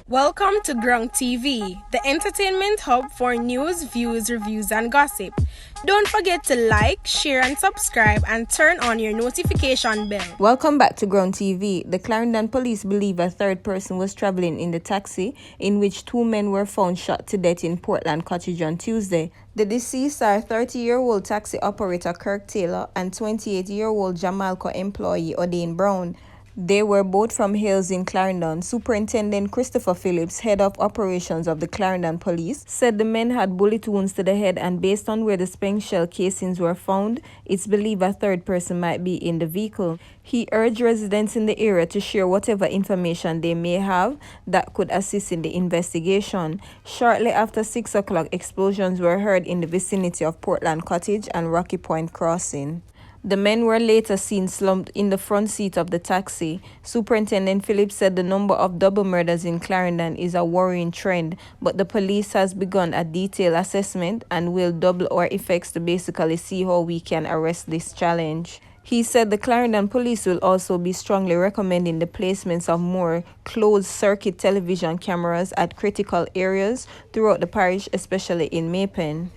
Welcome to Grung TV, the entertainment hub for news, views, reviews, and gossip. Don't forget to like, share, and subscribe, and turn on your notification bell. Welcome back to Grung TV. The Clarendon police believe a third person was traveling in the taxi, in which two men were found shot to death in Portland Cottage on Tuesday. The deceased are 30-year-old taxi operator Kirk Taylor and 28-year-old Jamalco employee Odane Brown. They were both from Hales in Clarendon. Superintendent Christopher Phillips, head of operations of the Clarendon Police, said the men had bullet wounds to the head, and based on where the spent shell casings were found, it's believed a third person might be in the vehicle. He urged residents in the area to share whatever information they may have that could assist in the investigation. Shortly after 6 o'clock, explosions were heard in the vicinity of Portland Cottage and Rocky Point Crossing. The men were later seen slumped in the front seat of the taxi. Superintendent Phillips said the number of double murders in Clarendon is a worrying trend, but the police has begun a detailed assessment and will double our efforts to basically see how we can arrest this challenge. He said the Clarendon police will also be strongly recommending the placements of more closed-circuit television cameras at critical areas throughout the parish, especially in Maypen.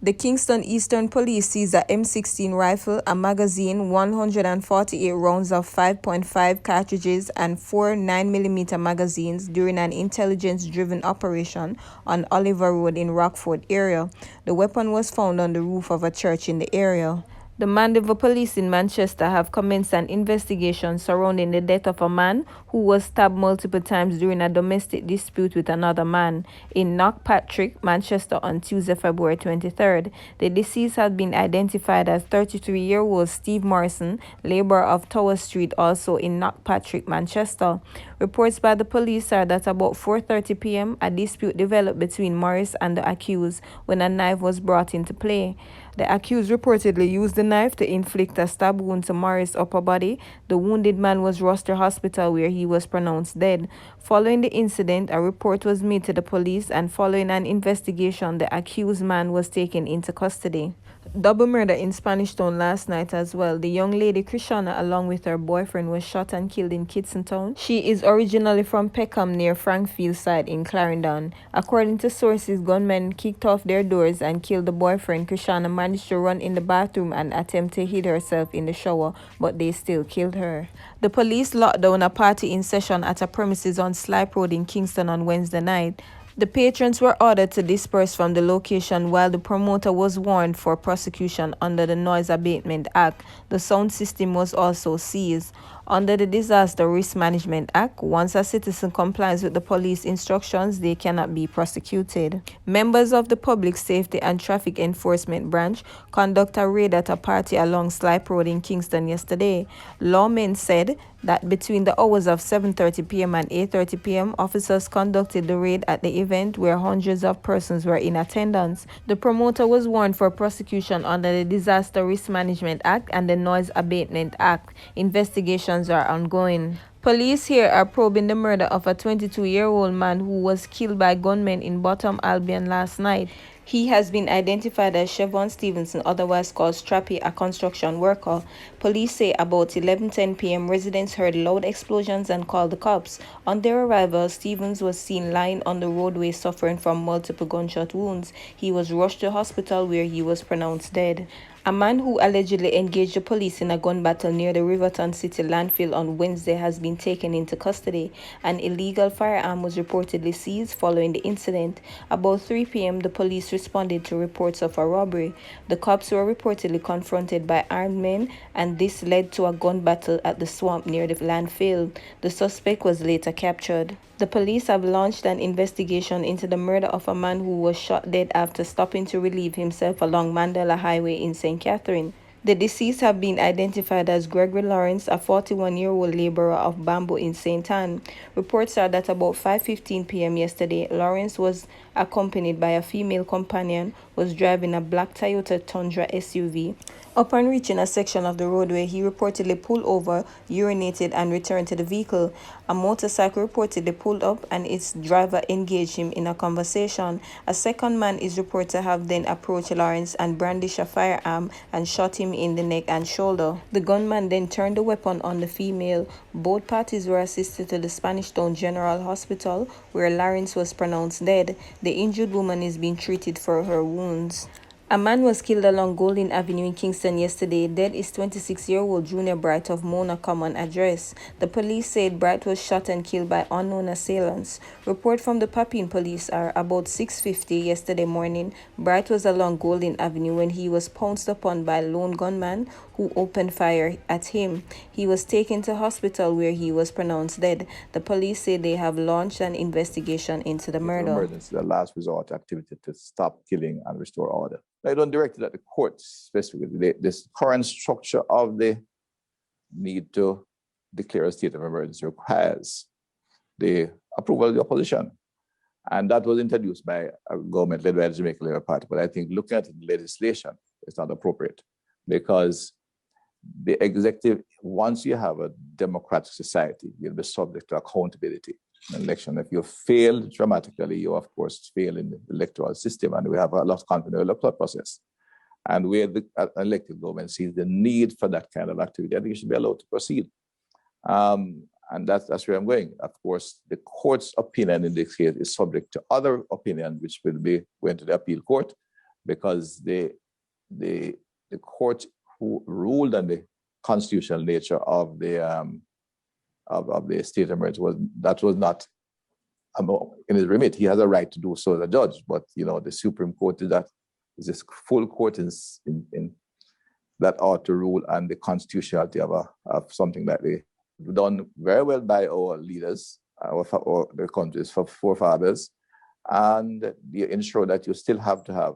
The Kingston Eastern Police seized a M16 rifle, a magazine, 148 rounds of 5.5 cartridges, and 4 9mm magazines during an intelligence-driven operation on Oliver Road in Rockford area. The weapon was found on the roof of a church in the area. The Mandeville police in Manchester have commenced an investigation surrounding the death of a man who was stabbed multiple times during a domestic dispute with another man in Knockpatrick, Manchester on Tuesday, February 23rd. The deceased had been identified as 33-year-old Steve Morrison, labourer of Tower Street, also in Knockpatrick, Manchester. Reports by the police are that about 4:30 p.m. a dispute developed between Morris and the accused when a knife was brought into play. The accused reportedly used the knife to inflict a stab wound to Morris' upper body. The wounded man was rushed to hospital where he was pronounced dead. Following the incident, a report was made to the police, and following an investigation, the accused man was taken into custody. Double murder in Spanish Town last night as well. The young lady Krishana, along with her boyfriend, was shot and killed in Kingston Town. She is originally from Peckham near Frankfield side in Clarendon. According to sources, gunmen kicked off their doors and killed the boyfriend. Krishana managed to run in the bathroom and attempt to hide herself in the shower, but they still killed her. The police locked down a party in session at a premises on Slipe Road in Kingston on Wednesday night. The patrons were ordered to disperse from the location while the promoter was warned for prosecution under the Noise Abatement Act. The sound system was also seized. Under the Disaster Risk Management Act, once a citizen complies with the police instructions, they cannot be prosecuted. Members of the Public Safety and Traffic Enforcement Branch conducted a raid at a party along Slipe Road in Kingston yesterday. Lawmen said that between the hours of 7:30 p.m. and 8:30 p.m., officers conducted the raid at the event where hundreds of persons were in attendance. The promoter was warned for prosecution under the Disaster Risk Management Act and the Noise Abatement Act. Investigations are ongoing. Police here are probing the murder of a 22-year-old man who was killed by gunmen in Bottom Albion last night. He has been identified as Chevon Stevenson, otherwise called Strappy, a construction worker. Police say about 11:10 p.m. residents heard loud explosions and called the cops. On their arrival, Stevens was seen lying on the roadway suffering from multiple gunshot wounds. He was rushed to hospital where he was pronounced dead. A man who allegedly engaged the police in a gun battle near the Riverton City landfill on Wednesday has been taken into custody. An illegal firearm was reportedly seized following the incident. About 3 p.m., the police responded to reports of a robbery. The cops were reportedly confronted by armed men, and this led to a gun battle at the swamp near the landfill. The suspect was later captured. The police have launched an investigation into the murder of a man who was shot dead after stopping to relieve himself along Mandela Highway in St. Catherine. The deceased have been identified as Gregory Lawrence, a 41-year-old labourer of Bamboo in St. Anne. Reports are that about 5:15 p.m. yesterday, Lawrence was accompanied by a female companion was driving a black Toyota Tundra SUV. Upon reaching a section of the roadway, he reportedly pulled over, urinated, and returned to the vehicle. A motorcycle reportedly pulled up and its driver engaged him in a conversation. A second man is reported to have then approached Lawrence and brandished a firearm and shot him in the neck and shoulder. The gunman then turned the weapon on the female. Both parties were assisted to the Spanish Town General Hospital, where Lawrence was pronounced dead. The injured woman is being treated for her wounds. A man was killed along Golden Avenue in Kingston yesterday. Dead is 26-year-old Junior Bright of Mona Common address. The police said Bright was shot and killed by unknown assailants. Report from the Papine police are about 6:50 yesterday morning. Bright was along Golden Avenue when he was pounced upon by a lone gunman who opened fire at him. He was taken to hospital where he was pronounced dead. The police say they have launched an investigation into the murder. Emergency, the last resort activity to stop killing and restore order. I don't direct it at the courts specifically. This current structure of the need to declare a state of emergency requires the approval of the opposition. And that was introduced by a government led by the Jamaican Labour Party. But I think looking at the legislation is not appropriate because the executive, once you have a democratic society, you'll be subject to accountability in election. If you fail dramatically, you of course fail in the electoral system, and we have a lot of confidence in the electoral process. And where the elected government sees the need for that kind of activity, I think it should be allowed to proceed. And that's where I'm going. Of course, the court's opinion in this case is subject to other opinion, which will be going to the appeal court, because the court who ruled on the constitutional nature of the state of emergency was not in his remit. He has a right to do so as a judge, but the Supreme Court is this full court in that ought to rule on the constitutionality of something that they done very well by our leaders, or the country's forefathers, and you ensure that you still have to have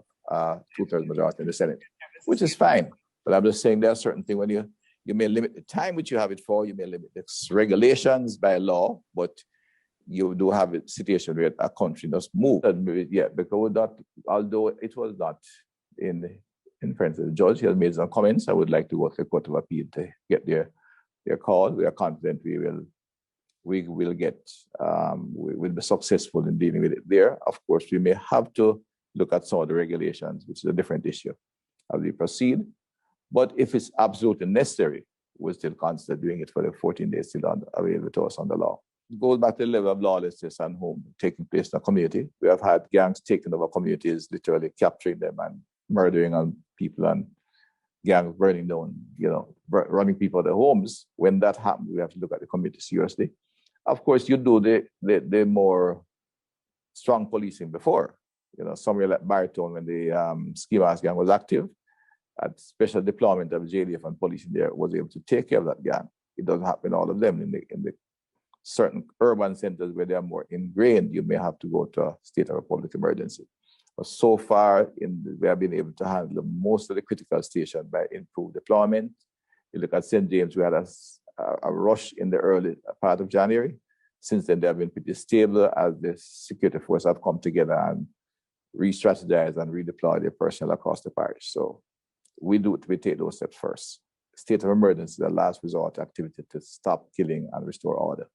2/3 majority in the Senate, which is fine. But I'm just saying there are certain things when you may limit the time which you have it for, you may limit the regulations by law, but you do have a situation where a country does move. Yeah, because that, although it was not in front of the judge, he has made some comments. I would like to go to the Court of Appeal to get their call. We are confident we will be successful in dealing with it there. Of course, we may have to look at some of the regulations, which is a different issue as we proceed. But if it's absolutely necessary, we'll still consider doing it for the 14 days still available to us on the law. It goes back to the level of lawlessness and home taking place in the community. We have had gangs taking over communities, literally capturing them and murdering on people, and gangs burning down, running people out of their homes. When that happens, we have to look at the community seriously. Of course, you do the more strong policing before. Somewhere like Riverton, when the ski mask gang was active, at special deployment of JDF and police in there was able to take care of that gang. It doesn't happen in all of them. In the certain urban centers where they are more ingrained, you may have to go to a state of public emergency. But so far, we have been able to handle most of the critical stations by improved deployment. You look at St. James, we had a rush in the early part of January. Since then, they have been pretty stable as the security forces have come together and re-strategize and redeploy their personnel across the parish. So we take those steps first. State of emergency is the last resort activity to stop killing and restore order.